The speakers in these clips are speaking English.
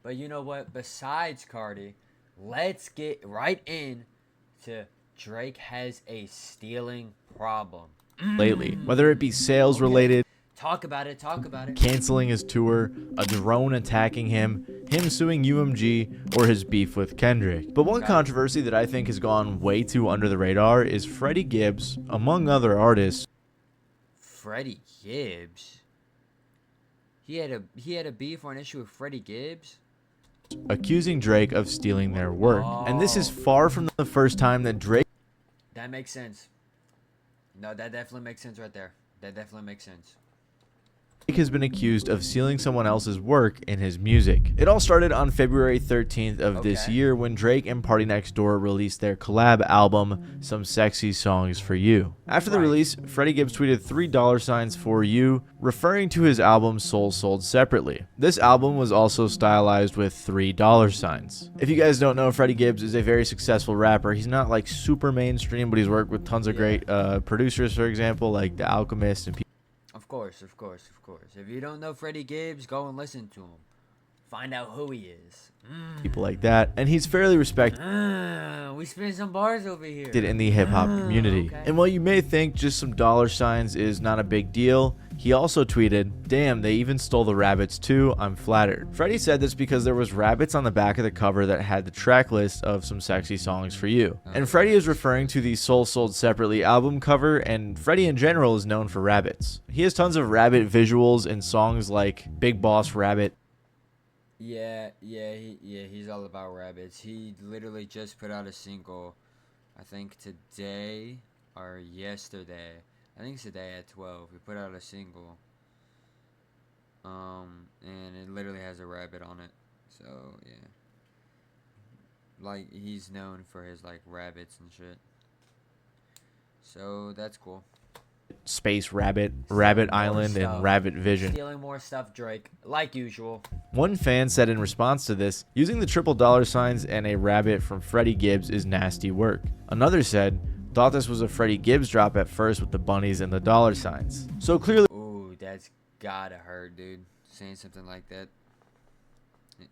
But you know what? Besides Cardi, let's get right in to Drake has a stealing problem. lately, whether it be sales Okay. related, Talk about it. Talk about it. canceling his tour, a drone attacking him suing UMG, or his beef with Kendrick. But one Got it. controversy that I think has gone way too under the radar is Freddie Gibbs, among other artists, Freddie Gibbs. He had a beef or an issue with Freddie Gibbs. accusing Drake of stealing their work. And this is far from the first time that Drake That makes sense. No, that definitely makes sense right there. That definitely makes sense. has been accused of stealing someone else's work in his music. It all started on February 13th of this Okay. year when Drake and Party Next Door released their collab album, Some Sexy Songs for You. After the Right. release, Freddie Gibbs tweeted $3 for you, referring to his album Soul Sold separately. This album was also stylized with $3. If you guys don't know, Freddie Gibbs is a very successful rapper. He's not like super mainstream, but he's worked with tons of great producers, for example, like The Alchemist and Of course. If you don't know Freddie Gibbs, go and listen to him. Find out who he is. people like that. And he's fairly respected We spin some bars over here. in the hip-hop community. okay. And while you may think just some dollar signs is not a big deal, he also tweeted, "Damn, they even stole the rabbits too. I'm flattered." Freddie said this because there was rabbits on the back of the cover that had the track list of Some Sexy Songs for You. And Freddie is referring to the Soul Sold Separately album cover, and Freddie in general is known for rabbits. He has tons of rabbit visuals in songs like Big Boss Rabbit, He's all about rabbits. He literally just put out a single, I think today or yesterday. I think it's today at 12. He put out a single. And it literally has a rabbit on it. So, yeah. Like, he's known for his, like, rabbits and shit. So, that's cool. Space Rabbit, Rabbit more Island, stuff. and Rabbit Vision. Stealing more stuff, Drake. Like usual. One fan said in response to this, using the triple dollar signs and a rabbit from Freddie Gibbs is nasty work. Another said, thought this was a Freddie Gibbs drop at first with the bunnies and the dollar signs. So clearly Ooh, that's gotta hurt, dude. Saying something like that.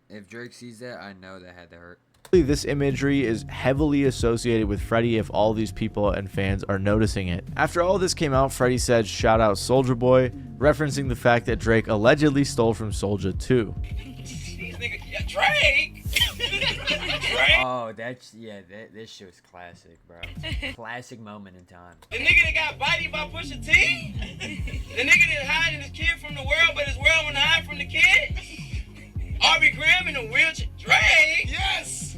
If Drake sees that, I know that had to hurt. this imagery is heavily associated with Freddie if all these people and fans are noticing it. After all this came out, Freddie said, "Shout out Soulja Boy," referencing the fact that Drake allegedly stole from Soulja too. These niggas, yeah, Drake. Drake. Oh, this shit was classic, bro. Classic moment in time. The nigga that got bodied by Pusha T. The nigga that hiding his kid from the world, but his world wanna hide from the kid. Aubrey Graham in a wheelchair. Drake. Yes.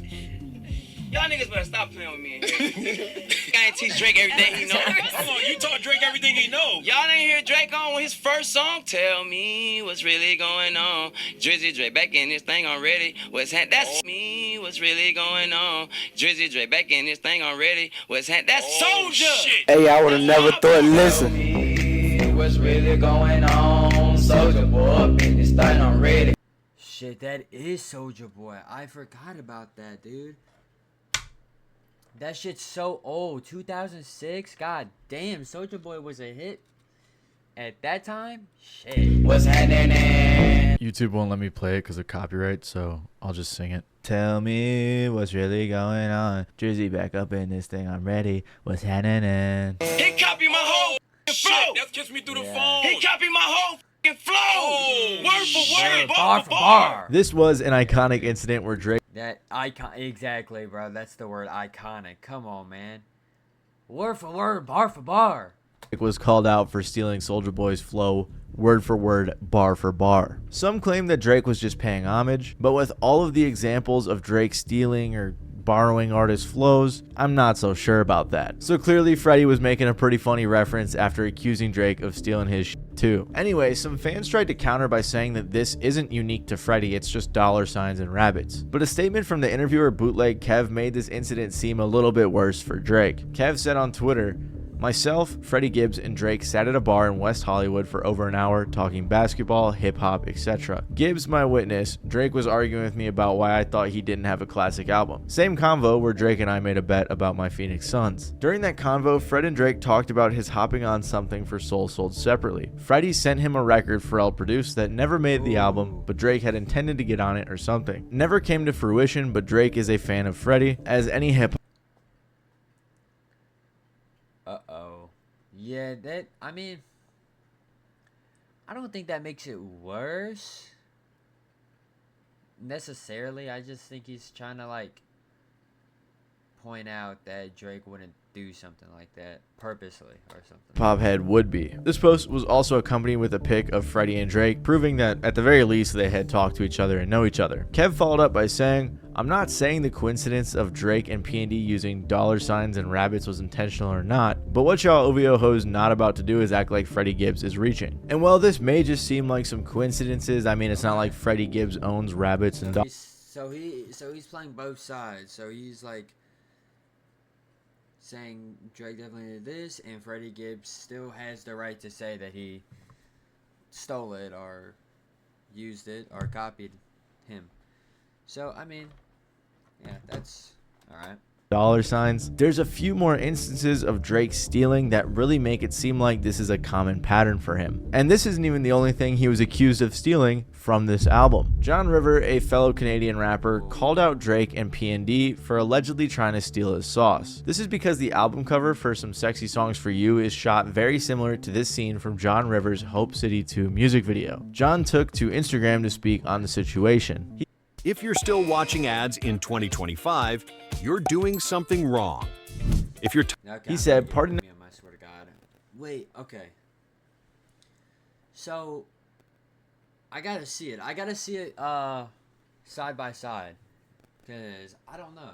Y'all niggas better stop playing with me in here. I ain't teach Drake everything he know. Hold on, you taught Drake everything he know. Y'all didn't hear Drake on his first song? Tell me what's really going on. Drizzy Drake back in this thing already. That's me. What's really going on? Drizzy Drake back in this thing already. That's Soulja. Shit. Hey, I would've never thought, listen. What's really going on? Soulja Boy up in this thing, I'm ready. Shit, that is Soulja Boy. I forgot about that, dude. That shit's so old. 2006? God damn, Soulja Boy was a hit at that time? Shit. What's happening? YouTube won't let me play it because of copyright, so I'll just sing it. Tell me what's really going on. Drizzy back up in this thing, I'm ready. What's happening? He copied my whole Shit, flow. that's Kiss Me Through the Yeah. Phone. He copied my whole flow. Oh, Word for word, Bar for bar. This was an iconic incident where Drake That icon, exactly, bro. That's the word, iconic. Come on, man. Word for word, bar for bar. was called out for stealing Soulja Boy's flow word for word, bar for bar. Some claim that Drake was just paying homage, but with all of the examples of Drake stealing or borrowing artist flows, I'm not so sure about that. So clearly Freddie was making a pretty funny reference after accusing Drake of stealing his shit too. Anyway, some fans tried to counter by saying that this isn't unique to Freddie, it's just dollar signs and rabbits. But a statement from the interviewer Bootleg Kev made this incident seem a little bit worse for Drake. Kev said on Twitter, Myself, Freddie Gibbs, and Drake sat at a bar in West Hollywood for over an hour talking basketball, hip-hop, etc. Gibbs, my witness, Drake was arguing with me about why I thought he didn't have a classic album. Same convo where Drake and I made a bet about my Phoenix Suns. During that convo, Fred and Drake talked about his hopping on something for Soul sold separately. Freddie sent him a record Pharrell produced that never made the album, but Drake had intended to get on it or something. Never came to fruition, but Drake is a fan of Freddie, as any hip Yeah, I mean, I don't think that makes it worse necessarily. I just think he's trying to like point out that Drake wouldn't do something like that purposely or something. hop head would be. This post was also accompanied with a pic of Freddie and Drake, proving that at the very least they had talked to each other and know each other. Kev followed up by saying, I'm not saying the coincidence of Drake and P&D using dollar signs and rabbits was intentional or not, but what y'all OVO hoes not about to do is act like Freddie Gibbs is reaching. And while this may just seem like some coincidences, I mean, it's not like Freddie Gibbs owns rabbits and dollars. So he's playing both sides. So he's like saying Drake definitely did this, and Freddie Gibbs still has the right to say that he stole it or used it or copied him. So, I mean, yeah, that's alright. Dollar signs. There's a few more instances of Drake stealing that really make it seem like this is a common pattern for him. And this isn't even the only thing he was accused of stealing from this album. John River, a fellow Canadian rapper, called out Drake and P&D for allegedly trying to steal his sauce. This is because the album cover for Some Sexy Songs for You is shot very similar to this scene from John River's Hope City 2 music video. John took to Instagram to speak on the situation. If you're still watching ads in 2025, you're doing something wrong. If you're He said, pardon me, I swear to God. Wait, okay. So I gotta see it. I gotta see it side by side. Cause I don't know.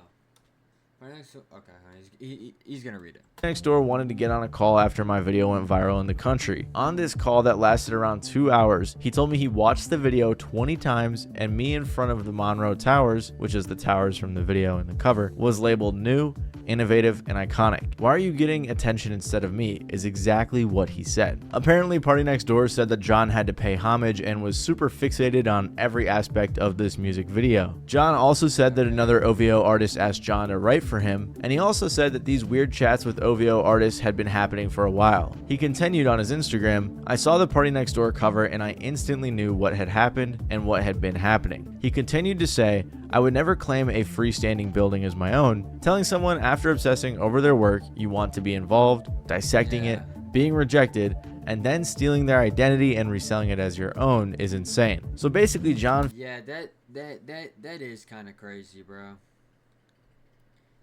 Okay, he's gonna read it. Next Door wanted to get on a call after my video went viral in the country. On this call that lasted around 2 hours, he told me he watched the video 20 times and me in front of the Monroe Towers, which is the towers from the video and the cover, was labeled new, innovative, and iconic. Why are you getting attention instead of me is exactly what he said. Apparently, Party Next Door said that John had to pay homage and was super fixated on every aspect of this music video. John also said that another OVO artist asked John to write for him, and he also said that these weird chats with OVO artists had been happening for a while. He continued on his Instagram, I saw the Party Next Door cover and I instantly knew what had happened and what had been happening. He continued to say, I would never claim a freestanding building as my own, telling someone after obsessing over their work you want to be involved, dissecting it, being rejected, and then stealing their identity and reselling it as your own is insane. So basically John... Yeah, that is kind of crazy, bro.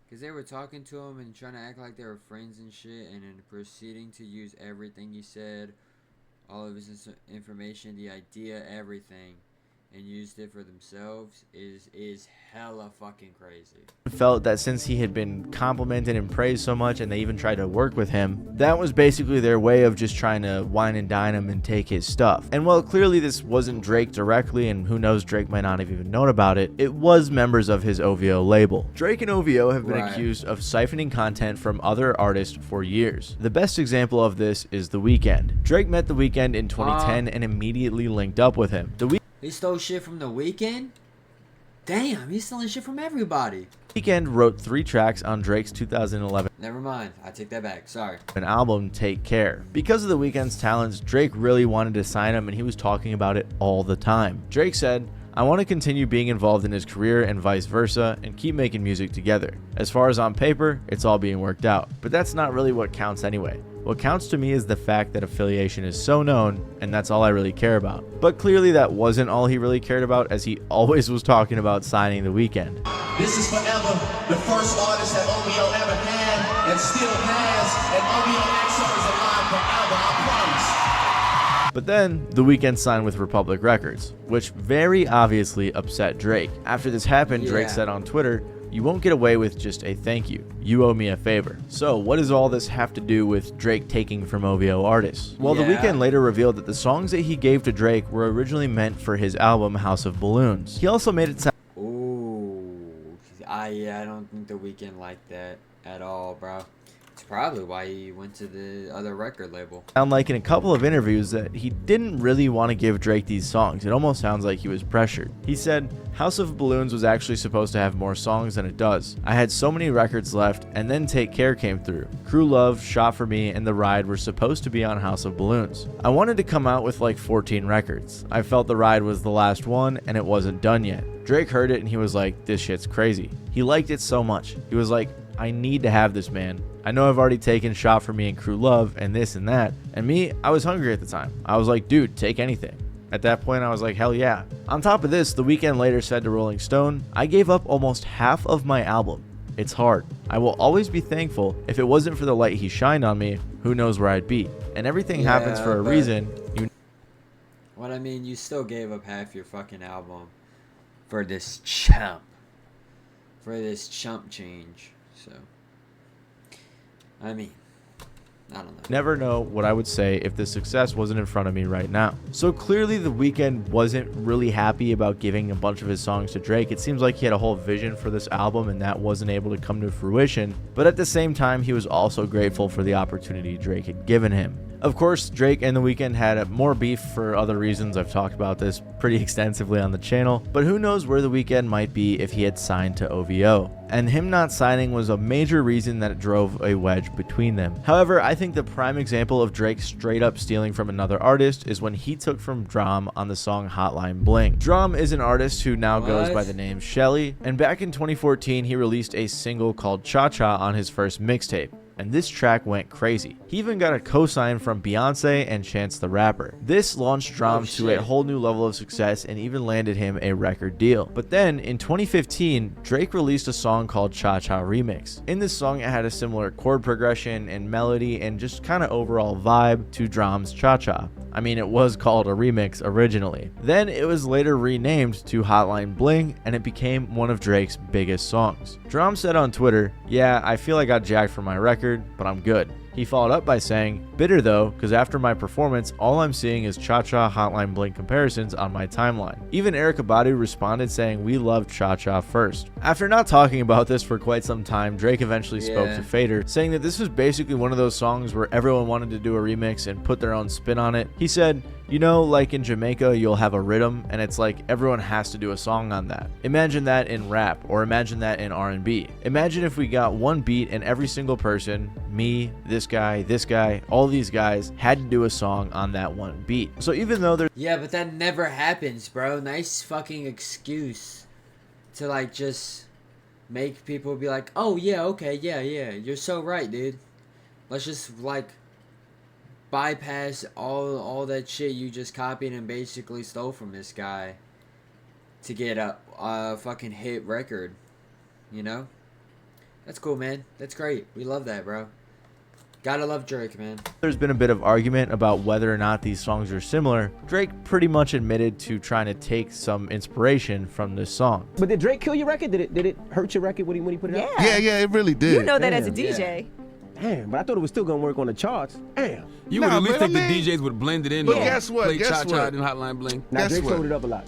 Because they were talking to him and trying to act like they were friends and shit, and then proceeding to use everything he said, all of his information, the idea, everything, and used it for themselves is hella fucking crazy. Felt that since he had been complimented and praised so much and they even tried to work with him, that was basically their way of just trying to wine and dine him and take his stuff. And while clearly this wasn't Drake directly, and who knows, Drake might not have even known about it, it was members of his OVO label. Drake and OVO have been accused of siphoning content from other artists for years. The best example of this is The Weeknd. Drake met The Weeknd in 2010 and immediately linked up with him. He stole shit from The Weeknd? Damn, he's stealing shit from everybody. Weeknd wrote 3 tracks on Drake's 2011 Never mind, I take that back, sorry. album Take Care. Because of The Weeknd's talents, Drake really wanted to sign him and he was talking about it all the time. Drake said, I want to continue being involved in his career and vice versa and keep making music together. As far as on paper, it's all being worked out. But that's not really what counts anyway. What counts to me is the fact that affiliation is so known, and that's all I really care about. But clearly that wasn't all he really cared about, as he always was talking about signing The Weeknd. This is forever the first artist that OVO ever had and still has, and OVO XO is alive forever, I promise. But then, The Weeknd signed with Republic Records, which very obviously upset Drake. After this happened, Drake said on Twitter, you won't get away with just a thank you. You owe me a favor. So what does all this have to do with Drake taking from OVO artists? Well, The Weeknd later revealed that the songs that he gave to Drake were originally meant for his album House of Balloons. He also made it sound... Ooh. I don't think The Weeknd liked that at all, bro. It's probably why he went to the other record label. Sound like in a couple of interviews that he didn't really want to give Drake these songs. It almost sounds like he was pressured. He said, House of Balloons was actually supposed to have more songs than it does. I had so many records left, and then Take Care came through. Crew Love, Shot for Me, and The Ride were supposed to be on House of Balloons. I wanted to come out with like 14 records. I felt The Ride was the last one, and it wasn't done yet. Drake heard it and he was like, this shit's crazy. He liked it so much. He was like, I need to have this, man. I know I've already taken Shot for Me and Crew Love and this and that. And me, I was hungry at the time. I was like, dude, take anything. At that point, I was like, hell yeah. On top of this, The Weeknd later said to Rolling Stone, I gave up almost half of my album. It's hard. I will always be thankful. If it wasn't for the light he shined on me, who knows where I'd be. And everything happens for a reason. What I mean, you still gave up half your fucking album for this chump. For this chump change. So, I mean, I don't know. Never know what I would say if the success wasn't in front of me right now. So clearly The Weeknd wasn't really happy about giving a bunch of his songs to Drake. It seems like he had a whole vision for this album and that wasn't able to come to fruition. But at the same time, he was also grateful for the opportunity Drake had given him. Of course, Drake and The Weeknd had more beef for other reasons. I've talked about this pretty extensively on the channel, but who knows where The Weeknd might be if he had signed to OVO. And him not signing was a major reason that it drove a wedge between them. However, I think the prime example of Drake straight up stealing from another artist is when he took from Drum on the song Hotline Bling. Drum is an artist who now goes by the name Shelly, and back in 2014 he released a single called Cha Cha on his first mixtape. And this track went crazy. He even got a co-sign from Beyonce and Chance the Rapper. This launched Drum to a whole new level of success and even landed him a record deal. But then in 2015, Drake released a song called Cha Cha Remix. In this song, it had a similar chord progression and melody and just kind of overall vibe to Drum's Cha Cha. I mean, it was called a remix originally. Then it was later renamed to Hotline Bling and it became one of Drake's biggest songs. Drum said on Twitter, yeah, I feel I got jacked for my record, but I'm good. He followed up by saying, bitter though, because after my performance, all I'm seeing is Cha Cha Hotline Bling comparisons on my timeline. Even Erykah Badu responded saying we loved Cha Cha first. After not talking about this for quite some time, Drake eventually spoke to Fader, saying that this was basically one of those songs where everyone wanted to do a remix and put their own spin on it. He said, you know, like in Jamaica, you'll have a rhythm, and it's like everyone has to do a song on that. Imagine that in rap, or imagine that in R&B. Imagine if we got one beat and every single person, me, this guy, all these guys, had to do a song on that one beat. So even though there's... Yeah, but that never happens, bro. Nice fucking excuse to, like, just make people be like, oh, yeah, okay, yeah, you're so right, dude. Let's just, like, bypass all that shit you just copied and basically stole from this guy to get a fucking hit record, you know? That's cool, man. That's great. We love that, bro. Gotta love Drake, man. There's been a bit of argument about whether or not these songs are similar. Drake pretty much admitted to trying to take some inspiration from this song. But did Drake kill your record? Did it hurt your record when he put it out? Yeah, it really did. You know that as a DJ. Yeah. Damn, but I thought it was still gonna work on the charts. Damn. You would at least think the DJs would blend it in. But guess what? Play Cha Cha and Hotline Bling. Now Drake sold it up a lot.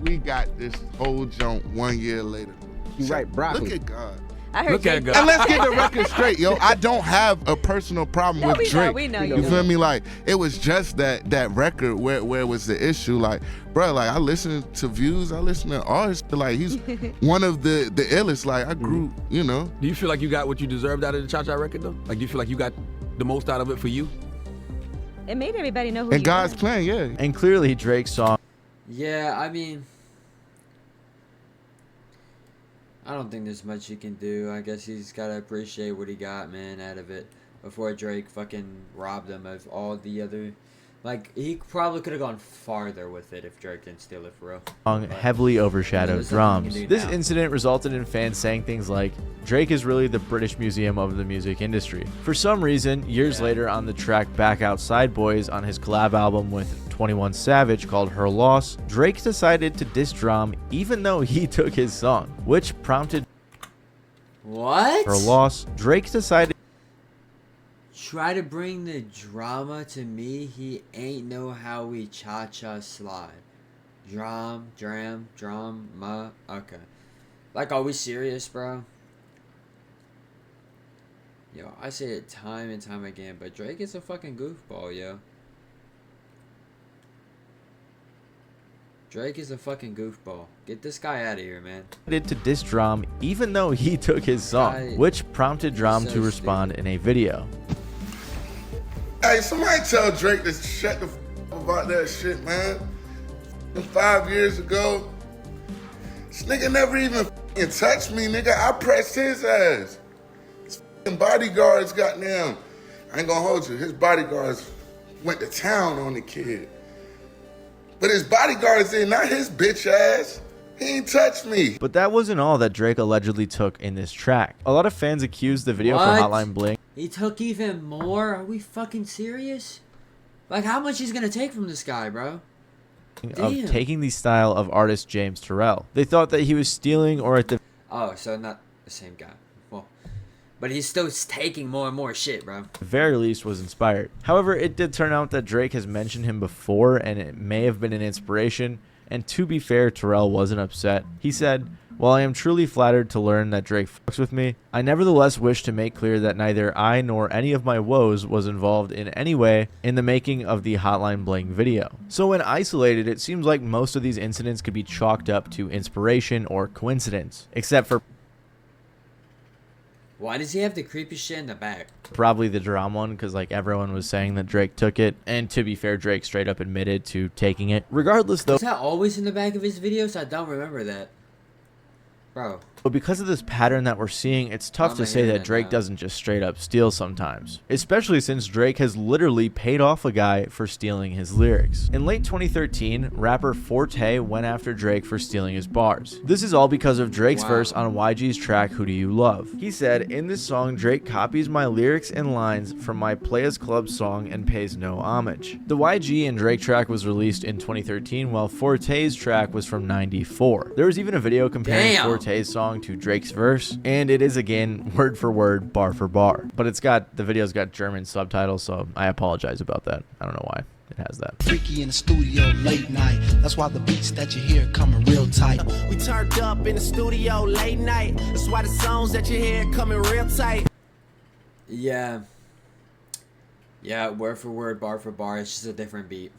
We got this whole jump 1 year later. You right, broccoli. Look at God. I heard Look at God. And let's get the record straight, yo. I don't have a personal problem with Drake. We know you feel me? Like, it was just that record where was the issue. Like, bro, like, I listen to Views, I listen to artists. Like, he's one of the illest. Like, I grew, you know. Do you feel like you got what you deserved out of the Cha Cha record, though? Like, do you feel like you got the most out of it for you? It made everybody know who and you God's were. plan, yeah. And clearly Drake's song... Yeah, I mean, I don't think there's much he can do. I guess he's got to appreciate what he got, man, out of it before Drake fucking robbed him of all the other... Like, he probably could have gone farther with it if Drake didn't steal it for real. Song heavily overshadowed Drums. This now. incident resulted in fans saying things like, Drake is really the British Museum of the music industry. For some reason, years later on the track Back Outside Boys on his collab album with 21 Savage called Her Loss, Drake decided to diss Drum even though he took his song, which prompted What? Her Loss. Drake decided Try to bring the drama to me, he ain't know how we cha-cha slide. Drama. Okay. Like, are we serious, bro? Yo, I say it time and time again, but Drake is a fucking goofball, yo. Drake is a fucking goofball. Get this guy out of here, man. To diss Drum even though he took his song, which prompted Drum to respond in a video. Hey, somebody tell Drake to shut the f up about that shit, man. 5 years ago, this nigga never even f***ing touched me, nigga. I pressed his ass. His f***ing bodyguards, goddamn. I ain't gonna hold you. His bodyguards went to town on the kid. But his bodyguards did, not his bitch ass. He ain't touched me. But that wasn't all that Drake allegedly took in this track. A lot of fans accused the video for Hotline Bling. He took even more? Are we fucking serious? Like, how much he's gonna take from this guy, bro? Of taking the style of artist James Terrell. They thought that he was stealing or at the Oh, so not the same guy. Well, but he's still taking more and more shit, bro. very least was inspired. However, it did turn out that Drake has mentioned him before and it may have been an inspiration, and to be fair, Terrell wasn't upset. He said, "While I am truly flattered to learn that Drake fucks with me, I nevertheless wish to make clear that neither I nor any of my woes was involved in any way in the making of the Hotline Bling video." So when isolated, it seems like most of these incidents could be chalked up to inspiration or coincidence, except for Why does he have the creepy shit in the back? probably the Drum one, because like everyone was saying that Drake took it, and to be fair, Drake straight up admitted to taking it. Regardless though, Is that always in the back of his videos? I don't remember that. Bro. but because of this pattern that we're seeing, it's tough to say that Drake doesn't just straight up steal sometimes. Especially since Drake has literally paid off a guy for stealing his lyrics. In late 2013, rapper Forte went after Drake for stealing his bars. This is all because of Drake's verse on YG's track Who Do You Love. He said, "In this song, Drake copies my lyrics and lines from my Players Club song and pays no homage." The YG and Drake track was released in 2013, while Forte's track was from '94. There was even a video comparing Forte's song to Drake's verse, and it is again word for word, bar for bar. But the video's got German subtitles, so I apologize about that. I don't know why it has that. Freaky in the studio late night. That's why the beats that you hear coming real tight. We turned up in the studio late night. That's why the songs that you hear coming real tight. Yeah. Yeah, word for word, bar for bar. It's just a different beat.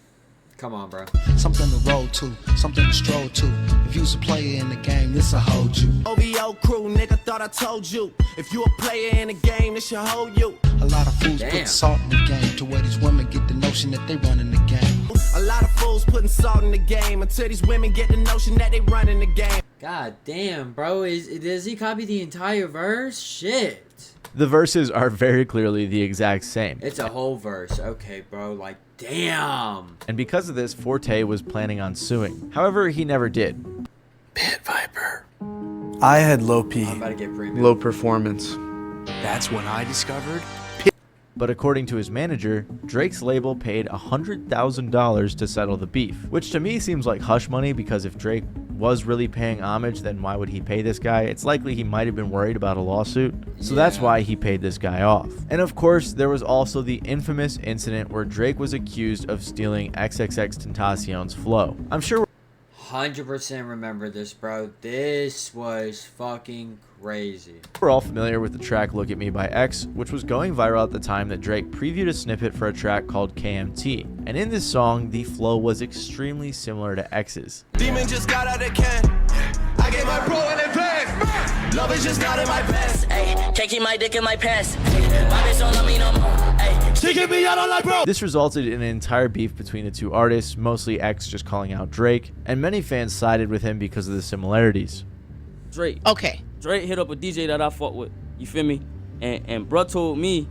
Come on, bro. Something to roll to, something to stroll to. If you's a player in the game, this'll hold you. OVO crew, nigga, thought I told you. If you a player in the game, this should hold you. A lot of fools put salt in the game to where these women get the notion that they running the game. A lot of fools putting salt in the game until these women get the notion that they running the game. God damn, bro. Does he copy the entire verse? Shit. The verses are very clearly the exact same. It's a whole verse. Okay, bro. Like, damn. And because of this, Forte was planning on suing. However, he never did. Pit Viper. I had low P, I'm about to get premium. low performance. That's when I discovered Pit. But according to his manager, Drake's label paid $100,000 to settle the beef, which to me seems like hush money, because if Drake was really paying homage, then why would he pay this guy? It's likely he might have been worried about a lawsuit, so that's why he paid this guy off. And of course, there was also the infamous incident where Drake was accused of stealing XXXTentacion's flow. I'm sure 100% remember this, bro. This was fucking crazy. we're all familiar with the track Look At Me by X, which was going viral at the time that Drake previewed a snippet for a track called KMT. And in this song, the flow was extremely similar to X's. Demon just got out of can. I get my bro in advance. Love is just not in my pants. Ayy, can't keep my dick in my pants. Ayy, my bitch don't love me no more. Ayy, she get me out on like bro. This resulted in an entire beef between the two artists, mostly X just calling out Drake, and many fans sided with him because of the similarities. Drake. Okay. Drake hit up a DJ that I fuck with. You feel me? And bruh told me,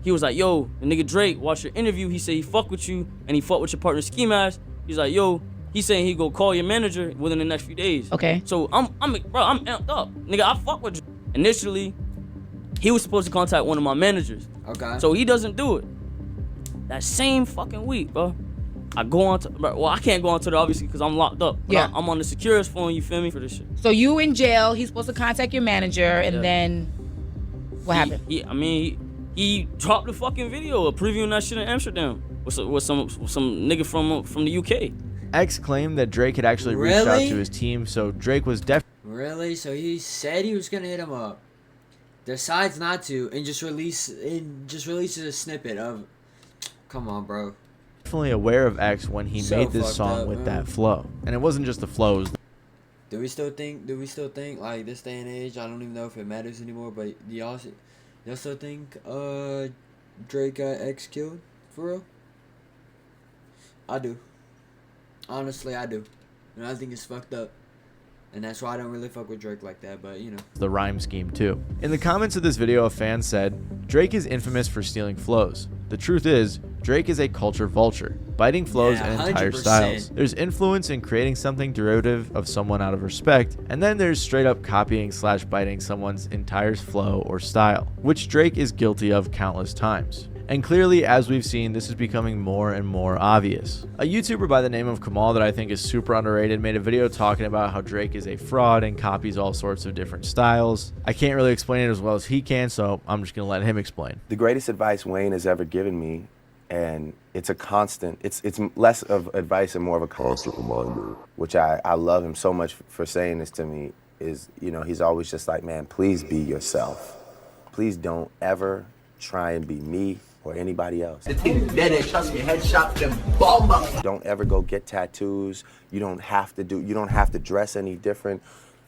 he was like, yo, the nigga Drake, watch your interview. He said he fuck with you and he fuck with your partner Ski Mask. He's like, yo, he's saying he go call your manager within the next few days. Okay. So I'm amped up. Nigga, I fuck with you. Initially, he was supposed to contact one of my managers. Okay. So he doesn't do it. That same fucking week, bro. I go on to, well, I can't go on to it obviously because I'm locked up. But Yeah. I'm on the Securus phone, you feel me, for this shit. So you in jail, he's supposed to contact your manager, and then what happened? He dropped the fucking video of previewing that shit in Amsterdam with some nigga from the UK. X claimed that Drake had actually reached out to his team, so Drake was definitely Really? So he said he was gonna hit him up. decides not to and just releases a snippet of. Come on, bro. Definitely aware of X when he made this song with that flow, and it wasn't just the flows. Do we still think like this day and age? I don't even know if it matters anymore. But y'all still think Drake got X killed for real? I do. Honestly, I do. And I think it's fucked up. And that's why I don't really fuck with Drake like that, but you know. The rhyme scheme too. In the comments of this video, a fan said, Drake is infamous for stealing flows. The truth is, Drake is a culture vulture, biting flows and entire 100%. styles. There's influence in creating something derivative of someone out of respect, and then there's straight up copying / biting someone's entire flow or style, which Drake is guilty of countless times. And clearly, as we've seen, this is becoming more and more obvious. A YouTuber by the name of Kamal that I think is super underrated made a video talking about how Drake is a fraud and copies all sorts of different styles. I can't really explain it as well as he can, so I'm just gonna let him explain. The greatest advice Wayne has ever given me, and it's a constant, it's less of advice and more of a constant reminder, which I love him so much for saying this to me, is, you know, he's always just like, man, please be yourself. Please don't ever try and be me or anybody else. The thing is dead, trust me, headshot them bomb up. Don't ever go get tattoos. You don't have to dress any different,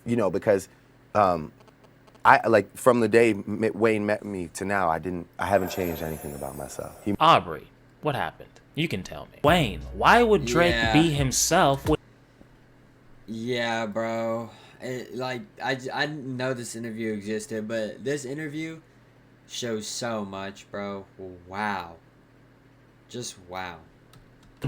you know, because I like from the day Wayne met me to now, I haven't changed anything about myself. Aubrey, what happened? You can tell me. Wayne, why would Drake be himself? Yeah, bro. I didn't know this interview existed, but this interview shows so much, bro. Wow. Just wow.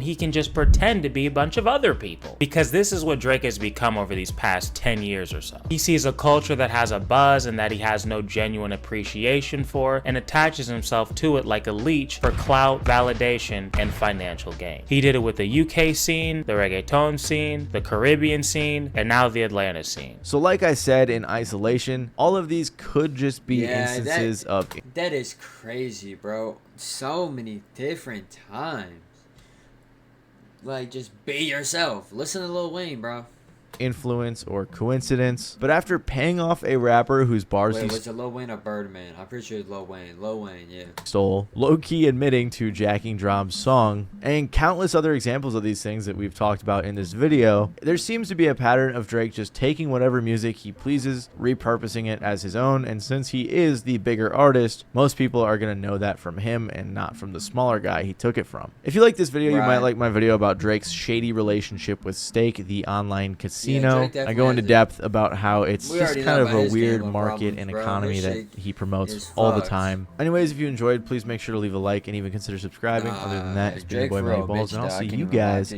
He can just pretend to be a bunch of other people, because this is what Drake has become over these past 10 years or so. He sees a culture that has a buzz and that he has no genuine appreciation for, and attaches himself to it like a leech for clout, validation, and financial gain. He did it with the UK scene, the reggaeton scene, the Caribbean scene, and now the Atlanta scene. So like I said, in isolation, all of these could just be instances of... That is crazy, bro. So many different times. Like, just be yourself. Listen to Lil Wayne, bro. Influence or coincidence, but after paying off a rapper whose bars he was it Lil Wayne or Birdman? I'm pretty sure it's Lil Wayne. Lil Wayne, yeah. Stole, low-key admitting to jacking Drom's song, and countless other examples of these things that we've talked about in this video, there seems to be a pattern of Drake just taking whatever music he pleases, repurposing it as his own, and since he is the bigger artist, most people are going to know that from him and not from the smaller guy he took it from. If you like this video, you might like my video about Drake's shady relationship with Stake, the online casino. I go into depth about how it's just kind of a weird market and economy that he promotes all the time. Anyways, if you enjoyed, please make sure to leave a like and even consider subscribing. Other than that, it's been your boy Matty Balls, and I'll see you guys